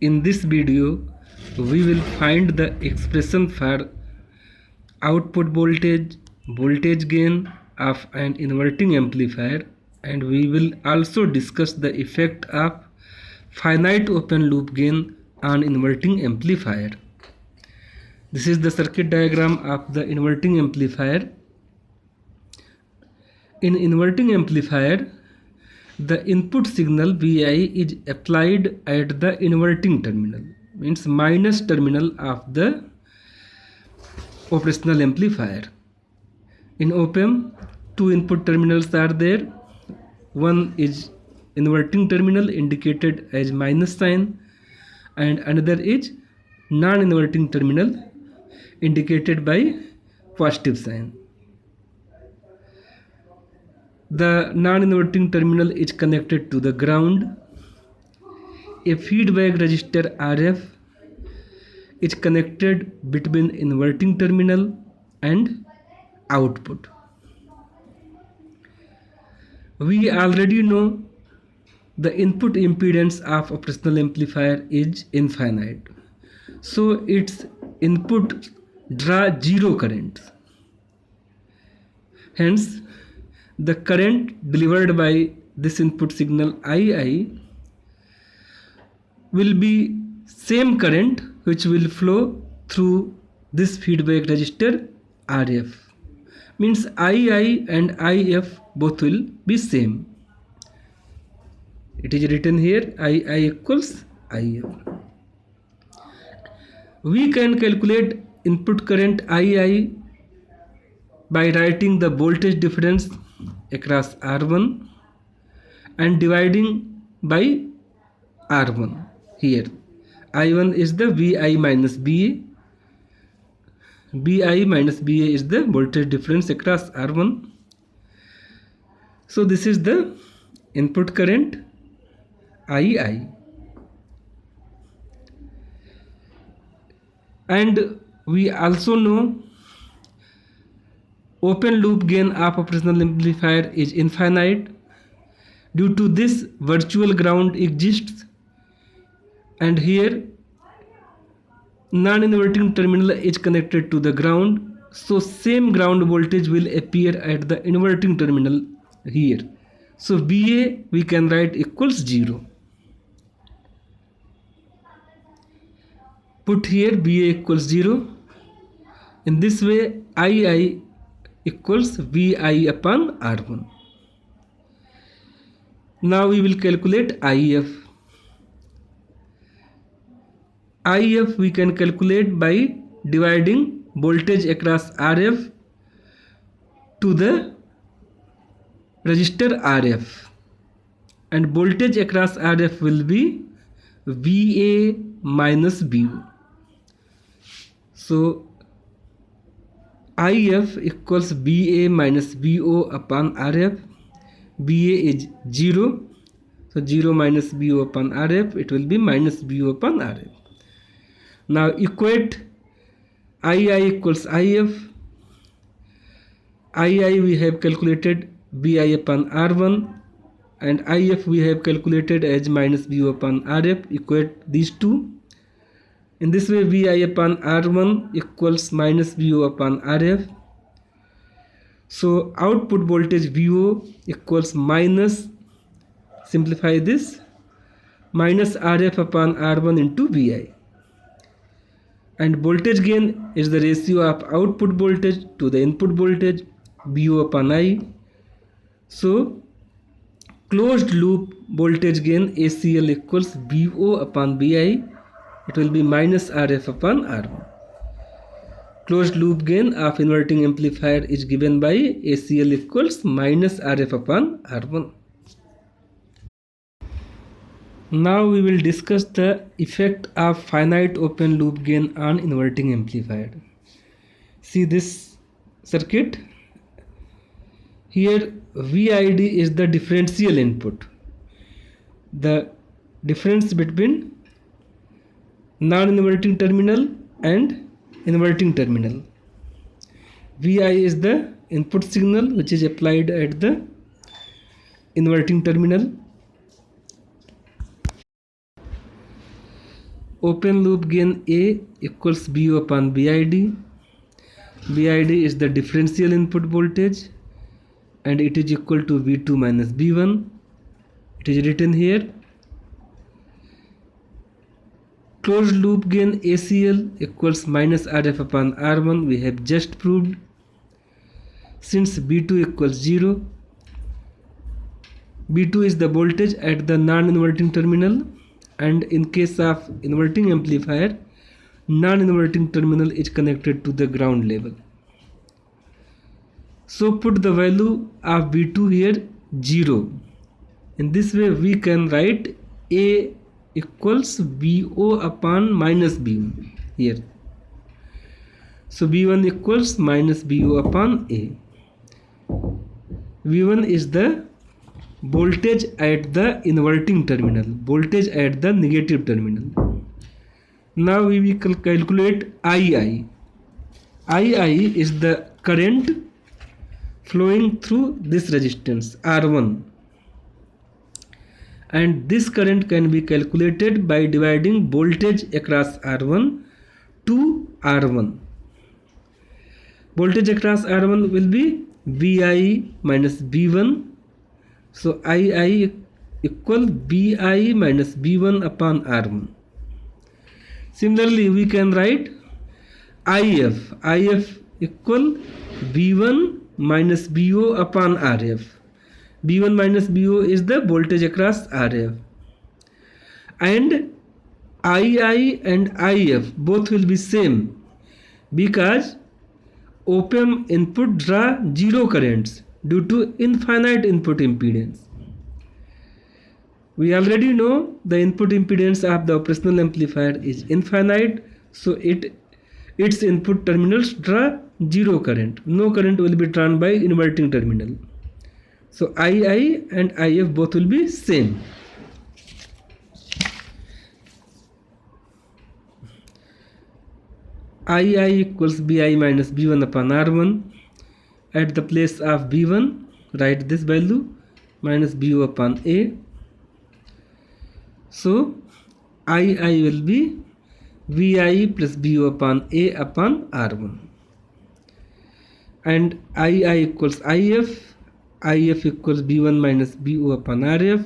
In this video, we will find the expression for output voltage, voltage gain of an inverting amplifier, and we will also discuss the effect of finite open loop gain on inverting amplifier. This is the circuit diagram of the inverting amplifier. In inverting amplifier, the input signal Vi is applied at the inverting terminal, means minus terminal of the operational amplifier. In op-amp, two input terminals are there. One is inverting terminal indicated as minus sign, and another is non-inverting terminal indicated by positive sign. The non-inverting terminal is connected to the ground. A feedback resistor RF is connected between inverting terminal and output. We already know the input impedance of operational amplifier is infinite, so its input draw zero current. Hence, the current delivered by this input signal II will be same current which will flow through this feedback resistor RF. Means II and IF both will be same. It is written here II equals IF. We can calculate input current II by writing the voltage difference across R1 and dividing by R1 here. I1 is the Vi minus Ba. Bi minus Ba is the voltage difference across R1. So this is the input current II. And we also know open loop gain of operational amplifier is infinite. Due to this, virtual ground exists, and here non-inverting terminal is connected to the ground, so same ground voltage will appear at the inverting terminal here. So Va we can write equals 0. Put here Va equals 0. In this way, II equals Vi upon R1. Now we will calculate IF. IF we can calculate by dividing voltage across RF to the resistor RF, and voltage across RF will be Va minus Vo. So IF equals Va minus Vo upon RF. Va is 0, so 0 minus Vo upon RF, it will be minus Vo upon RF. Now equate II equals IF. II we have calculated Vi upon R1, and IF we have calculated as minus Vo upon RF. Equate these two. In this way, Vi upon R1 equals minus Vo upon RF. So output voltage Vo equals minus, simplify this, minus RF upon R1 into Vi. And voltage gain is the ratio of output voltage to the input voltage, Vo upon I. So closed loop voltage gain ACL equals Vo upon Vi. It will be minus RF upon R1. Closed loop gain of inverting amplifier is given by ACL equals minus RF upon R1. Now we will discuss the effect of finite open loop gain on inverting amplifier. See this circuit. Here VID is the differential input, the difference between non-inverting terminal and inverting terminal. Vi is the input signal which is applied at the inverting terminal. open loop gain A equals BO upon BID. BID is the differential input voltage and it is equal to V2 minus V1. It is written here. Closed loop gain ACL equals minus RF upon R1. We have just proved. Since B2 equals 0, B2 is the voltage at the non-inverting terminal, and in case of inverting amplifier, non-inverting terminal is connected to the ground level. So put the value of V2 here 0. In this way we can write A equals VO upon minus B1 here. So B1 equals minus BO upon A. V1 is the voltage at the inverting terminal, voltage at the negative terminal. Now we will calculate II. II is the current flowing through this resistance R1, and this current can be calculated by dividing voltage across R1 to R1. Voltage across R1 will be VI minus V1. So II equal VI minus V1 upon R1. Similarly, we can write IF equal V1 minus BO upon RF. B1 minus BO is the voltage across RF. And II and IF both will be same because op-amp input draw zero currents due to infinite input impedance. We already know the input impedance of the operational amplifier is infinite, so its input terminals draw zero current. No current will be drawn by inverting terminal. So II and IF both will be same. II equals BI minus B1 upon R1. At the place of B1, write this value minus BO upon A. So II will be VI plus BO upon A upon R1. And II equals IF. IF equals B1 minus BO upon RF.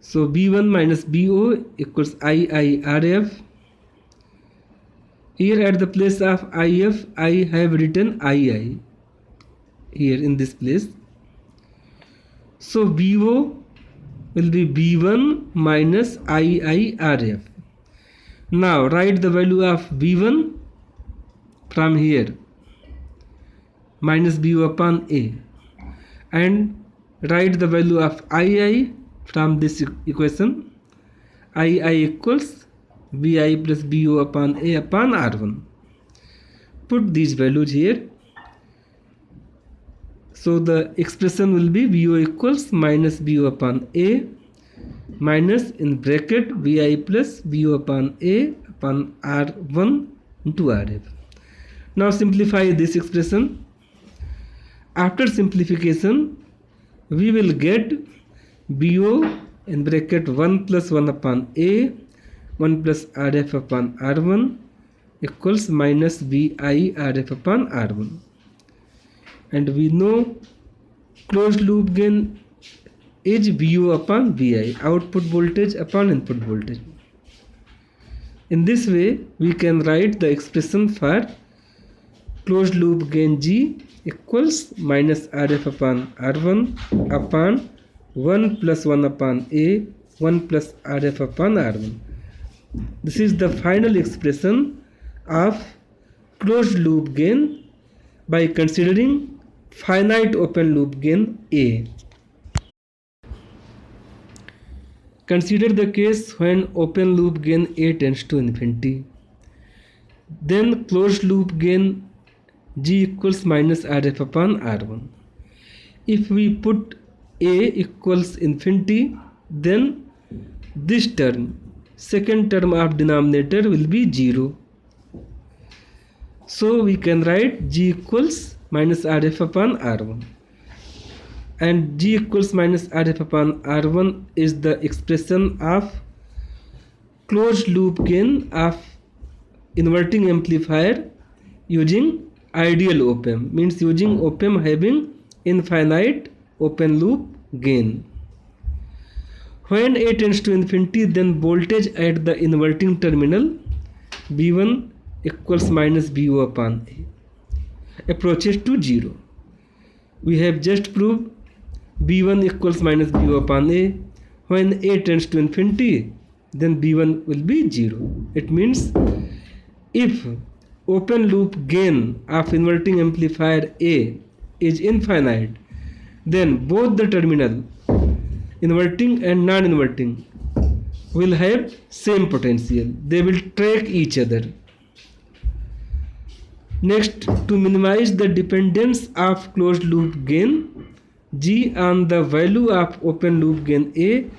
So B1 minus BO equals II RF. Here at the place of IF, I have written II here in this place. So VO will be B1 minus II RF. Now write the value of V1 from here minus BO upon A, and write the value of II from this equation. II equals VI plus BO upon A upon R1. Put these values here. So the expression will be VO equals minus BO upon A minus in bracket VI plus BO upon A upon R1 into RF. Now simplify this expression. After simplification, we will get BO in bracket 1 plus 1 upon A 1 plus RF upon R1 equals minus VI RF upon R1. And we know closed loop gain is VO upon VI, output voltage upon input voltage. In this way, we can write the expression for closed loop gain G equals minus RF upon R1 upon 1 plus 1 upon A 1 plus RF upon R1. This is the final expression of closed loop gain by considering finite open loop gain A. Consider the case when open loop gain A tends to infinity. Then closed loop gain G equals minus RF upon R1. If we put A equals infinity, then this term, second term of denominator, will be 0. So we can write G equals minus RF upon R1. And G equals minus RF upon R1 is the expression of closed loop gain of inverting amplifier using ideal op-amp, means using op-amp having infinite open loop gain. When A tends to infinity, then voltage at the inverting terminal V1 equals minus VO upon A approaches to 0. We have just proved V1 equals minus VO upon A. When A tends to infinity, then V1 will be 0. It means if open loop gain of inverting amplifier A is infinite, then both the terminal inverting and non-inverting will have same potential. They will track each other. Next, to minimize the dependence of closed loop gain G on the value of open loop gain A,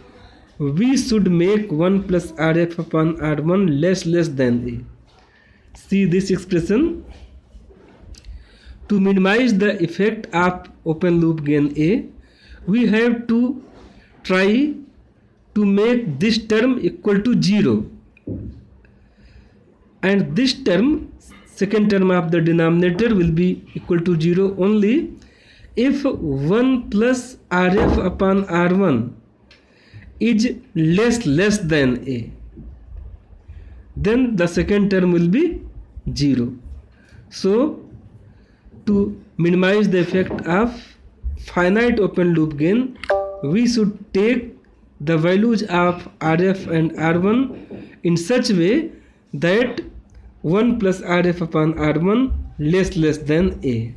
we should make 1 plus Rf upon R1 less than A. See this expression. To minimize the effect of open loop gain A, we have to try to make this term equal to 0, and this term, second term of the denominator, will be equal to 0 only if 1 plus Rf upon R1 is less than A. Then the second term will be 0. So to minimize the effect of finite open loop gain, we should take the values of Rf and R1 in such way that 1 plus Rf upon R1 less than A.